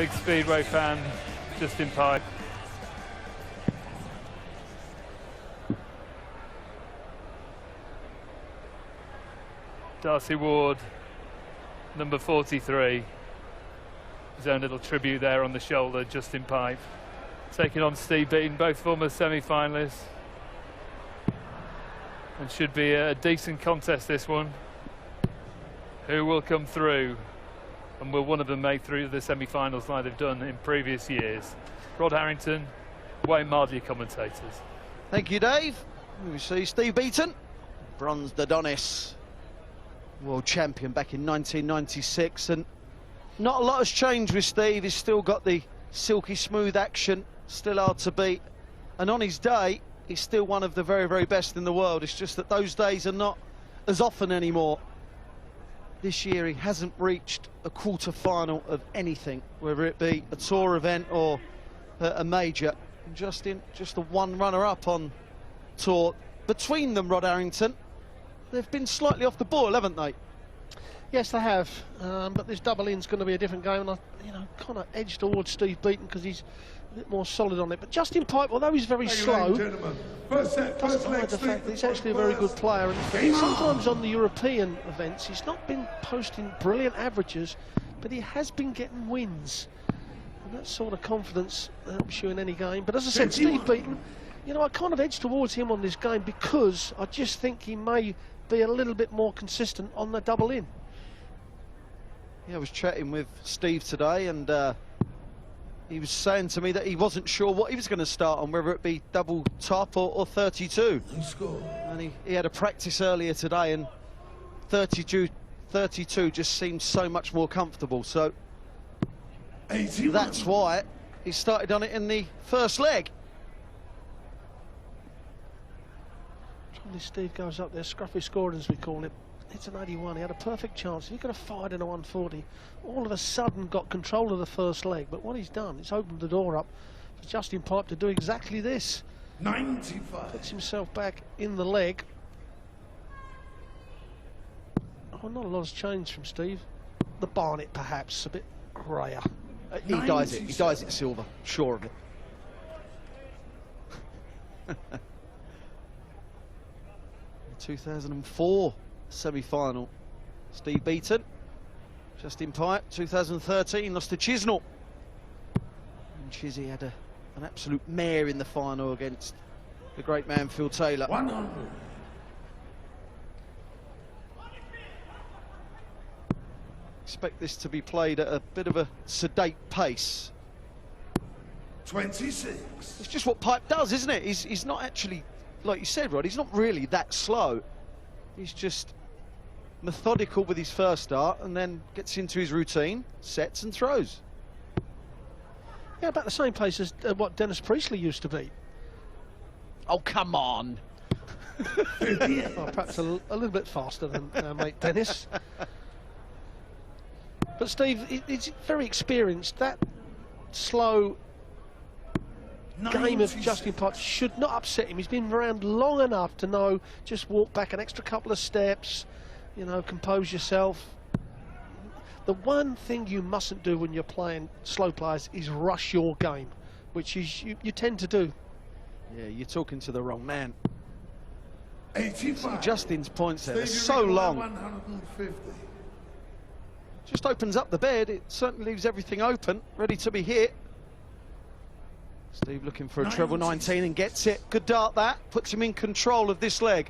Big Speedway fan, Justin Pipe. Darcy Ward, number 43. His own little tribute there on the shoulder, Justin Pipe. Taking on Steve Beaton, both former semi-finalists. And should be a decent contest, this one. Who will come through? And will one of them make through the semi-finals like they've done in previous years? Rod Harrington, Wayne Mardley commentators. Thank you, Dave. We see Steve Beaton, bronze Adonis, world champion back in 1996, and not a lot has changed with Steve. He's still got the silky smooth action, still hard to beat, and on his day he's still one of the very, very best in the world. It's just that those days are not as often anymore. This year he hasn't reached a quarter-final of anything, whether it be a tour event or a major. And Justin, just the one runner-up on tour. Between them, Rod Harrington, they've been slightly off the ball, haven't they? Yes, they have, but this double-in's going to be a different game, and I, kind of edge towards Steve Beaton because he's a bit more solid on it. But Justin Pipe, although he's very slow, doesn't hide the fact that he's actually a very good player. And sometimes on the European events, he's not been posting brilliant averages, but he has been getting wins. And that sort of confidence helps you in any game. But as I said, Steve Beaton, I kind of edge towards him on this game because I just think he may be a little bit more consistent on the double-in. Yeah, I was chatting with Steve today, and he was saying to me that he wasn't sure what he was going to start on, whether it be double top or 32. And he had a practice earlier today, and 32 just seemed so much more comfortable. So that's why he started on it in the first leg. Probably Steve goes up there, scruffy scoring as we call it. It's an 81, he had a perfect chance. If he could have fired in a 140, all of a sudden got control of the first leg. But what he's done is opened the door up for Justin Pipe to do exactly this. 95. Puts himself back in the leg. Oh, not a lot has changed from Steve. The Barnet perhaps, a bit greyer. He dyes it silver, sure of it. 2004 semi-final, Steve Beaton. Justin Pipe, 2013, lost to Chisnell. And Chizzy had an absolute mare in the final against the great man Phil Taylor. 100. Expect this to be played at a bit of a sedate pace. 26. It's just what Pipe does, isn't it? He's not actually, like you said, Rod, he's not really that slow. He's just methodical with his first start and then gets into his routine, sets and throws. Yeah, about the same pace as what Dennis Priestley used to be. Oh, come on. Well, perhaps a little bit faster than our mate Dennis. But Steve, he's very experienced. That slow game of Justin Pipe should not upset him. He's been around long enough to know just walk back an extra couple of steps, compose yourself. The one thing you mustn't do when you're playing slow players is rush your game, which is you tend to do. Yeah, you're talking to the wrong man. 85. See Justin's points there, they're so long. 150. Just opens up the bed, it certainly leaves everything open, ready to be hit. Steve looking for a treble 19 and gets it. Good dart that, puts him in control of this leg.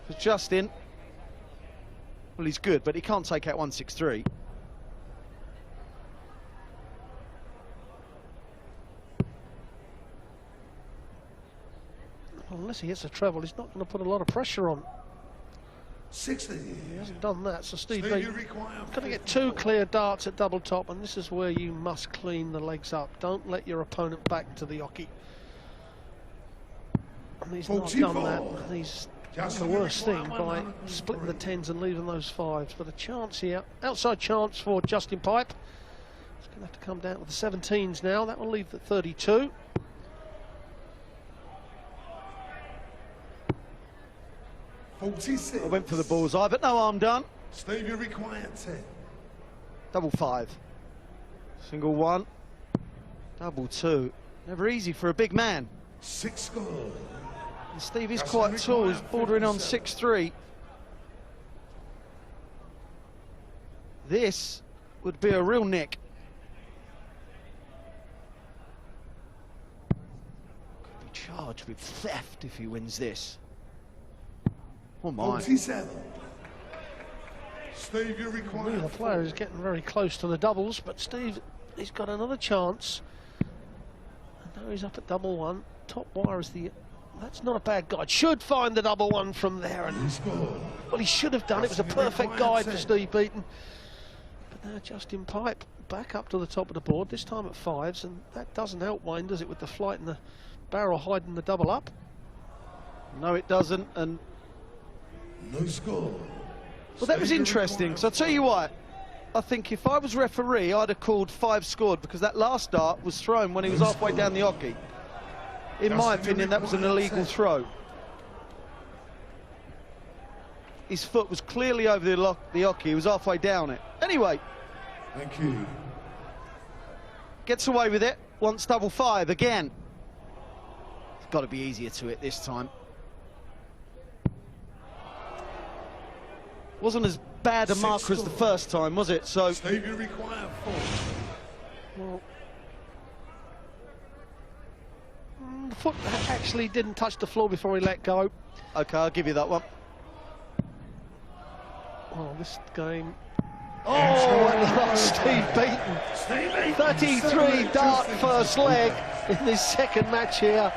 For Justin, well, he's good, but he can't take out 163. Well, unless he hits a treble, he's not going to put a lot of pressure on. 60. He hasn't done that, so Steve Steve, Beaton going to get two clear darts at double top, and this is where you must clean the legs up. Don't let your opponent back to the hockey. And he's not done that. He's done the worst thing by splitting the 10s and leaving those 5s. But a chance here, outside chance for Justin Pipe. He's going to have to come down with the 17s now. That will leave the 32. I went for the bullseye, but no harm done. Steve, you require 10. Double 5. Single 1. Double two. Never easy for a big man. 6 score. And Steve is quite tall, he's bordering on 6'3". This would be a real nick. Could be charged with theft if he wins this. Oh my. 47. Steve, you The require player is getting very close to the doubles, but Steve, he's got another chance. And now he's up at double one. Top wire is the... That's not a bad guide. Should find the double one from there. And, well, he should have done. It was a perfect guide for Steve Beaton. But now Justin Pipe back up to the top of the board, this time at fives, and that doesn't help Wayne, does it, with the flight and the barrel hiding the double up? No, it doesn't, and... no score. Well, that was interesting, because I'll tell you what, I think if I was referee, I'd have called 5 scored, because that last dart was thrown when he was halfway down the hockey. In my opinion, that was an illegal throw. His foot was clearly over the hockey, he was halfway down it. Anyway. Thank you. Gets away with it, wants double 5 again. It's got to be easier to it this time. Wasn't as bad a marker as the first time, was it? So Steve, you require 4. Well, the foot actually didn't touch the floor before he let go. okay, I'll give you that one. Oh, this game. Oh, and lost Steve Beaton. 33 dart first leg in this second match here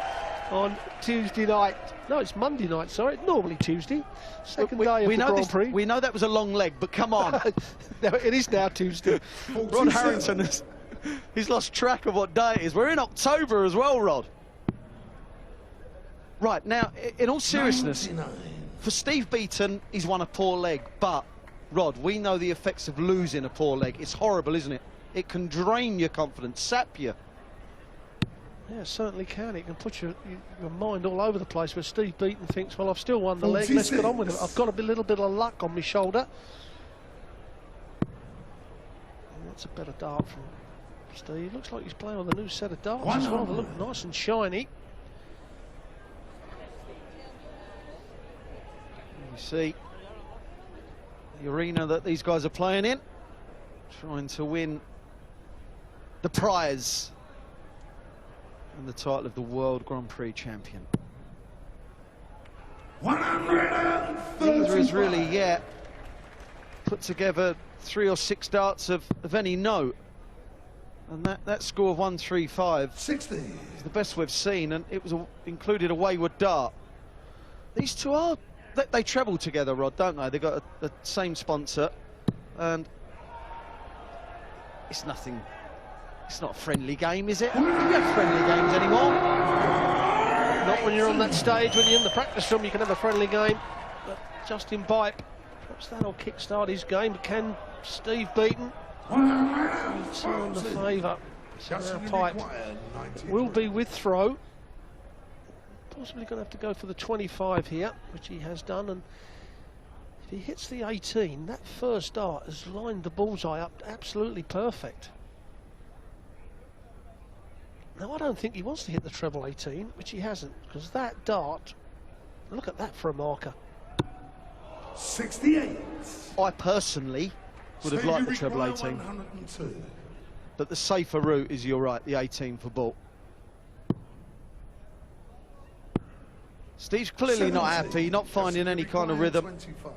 on Tuesday night. No, it's Monday night, sorry. It's normally Tuesday. Second day of the Grand Prix. We know that was a long leg, but come on. No, it is now Tuesday. Rod Harrington, he's lost track of what day it is. We're in October as well, Rod. Right, now, in all seriousness, 99. for Steve Beaton, he's won a poor leg, but, Rod, we know the effects of losing a poor leg. It's horrible, isn't it? It can drain your confidence, sap you. Yeah, it certainly can. It can put your mind all over the place, where Steve Beaton thinks, well, I've still won the leg, let's get on with it. I've got a little bit of luck on my shoulder. And that's a better dart from Steve. Looks like he's playing with a new set of darts as well. They look nice and shiny. You see the arena that these guys are playing in, trying to win the prize and the title of the World Grand Prix champion. 130. Neither has really yet put together 3 or 6 darts of any note, and that score of 135 60. is the best we've seen, and it was included a wayward dart. These two are, they treble together, Rod, don't they? They've got the same sponsor, and it's nothing. It's not a friendly game, is it? Do you have friendly games anymore? Not when you're on that stage. When you're in the practice room, you can have a friendly game. But Justin Pipe, perhaps that'll kick-start his game. But can Steve Beaton return the favour? So now Pipe will be with throw. Possibly going to have to go for the 25 here, which he has done. And if he hits the 18, that first dart has lined the bullseye up absolutely perfect. Now, I don't think he wants to hit the treble 18, which he hasn't, because that dart, look at that for a marker. 68. I personally would have liked the treble 18. 102. But the safer route is, you're right, the 18 for ball. Steve's clearly not happy, not finding any kind of rhythm. 25.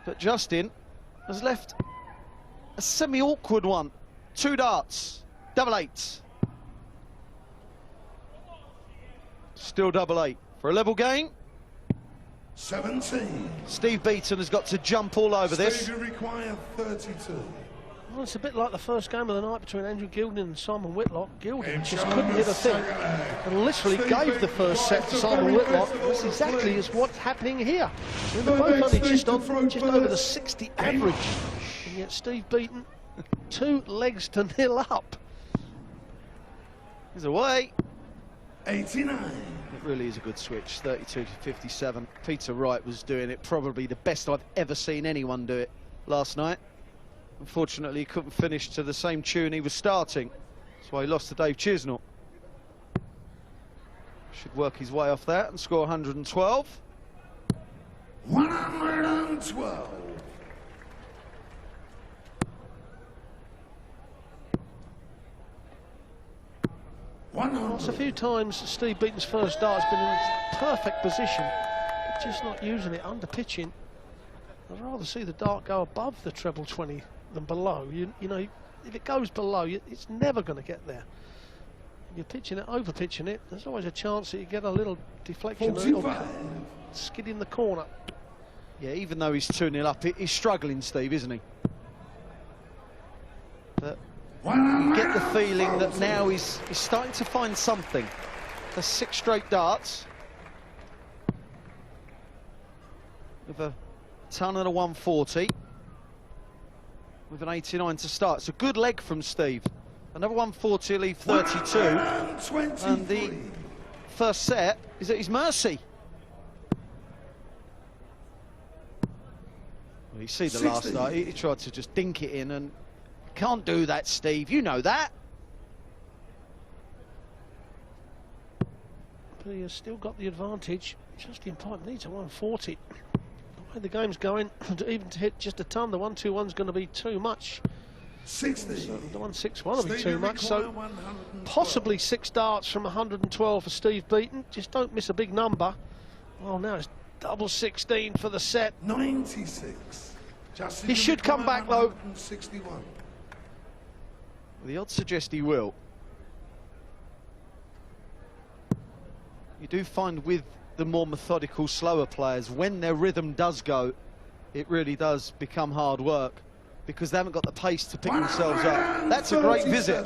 But Justin has left a semi-awkward one. 2 darts, double 8s. Still double 8 for a level game. 17. Steve Beaton has got to jump all over this. Steve, you require 32. Well, it's a bit like the first game of the night between Andrew Gilden and Simon Whitlock. Gilden just couldn't hit a thing and literally gave the first set to Simon Whitlock. That's exactly as what's happening here. They're both only just over the 60 average. And yet Steve Beaton, 2 legs to 0 up. He's away. 89. It really is a good switch, 32 to 57. Peter Wright was doing it, probably the best I've ever seen anyone do it last night. Unfortunately, he couldn't finish to the same tune he was starting. That's why he lost to Dave Chisnell. Should work his way off that and score 112. 112. It's a few times Steve Beaton's first dart's been in a perfect position, but just not using it, under pitching. I'd rather see the dart go above the treble 20 than below. You know, if it goes below, it's never going to get there. If you're pitching it, over pitching it, there's always a chance that you get a little deflection, a little skid in the corner. Yeah, even though he's 2-0 up, he's struggling, Steve, isn't he? But you get the feeling that now he's starting to find something. There's 6 straight darts with a ton and a 140 with an 89 to start. It's a good leg from Steve. Another 140 will leave 32, and the first set is at his mercy. Well, you see the last dart, he tried to just dink it in, and can't do that, Steve, you know that. But he has still got the advantage. Justin Pipe needs a 140. The way the game's going, even to hit just a ton, the 121's going to be too much. 60. So the 161 will be too much, so possibly 6 darts from 112 for Steve Beaton. Just don't miss a big number. Well, now it's double 16 for the set. 96. He should come back, though. 61. The odds suggest he will. You do find with the more methodical, slower players, when their rhythm does go, it really does become hard work, because they haven't got the pace to pick themselves up. That's a great visit.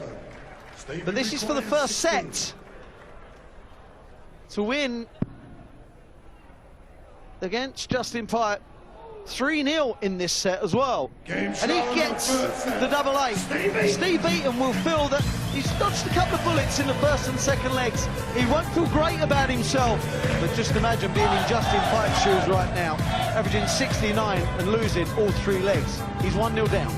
But this is for the first set. To win against Justin Pipe. 3-0 in this set as well. And he gets the double 8. Steve Beaton will feel that he's dodged a couple of bullets in the first and second legs. He won't feel great about himself, but just imagine being in Justin Pipe's shoes right now, averaging 69 and losing all 3 legs. He's 1-0 down.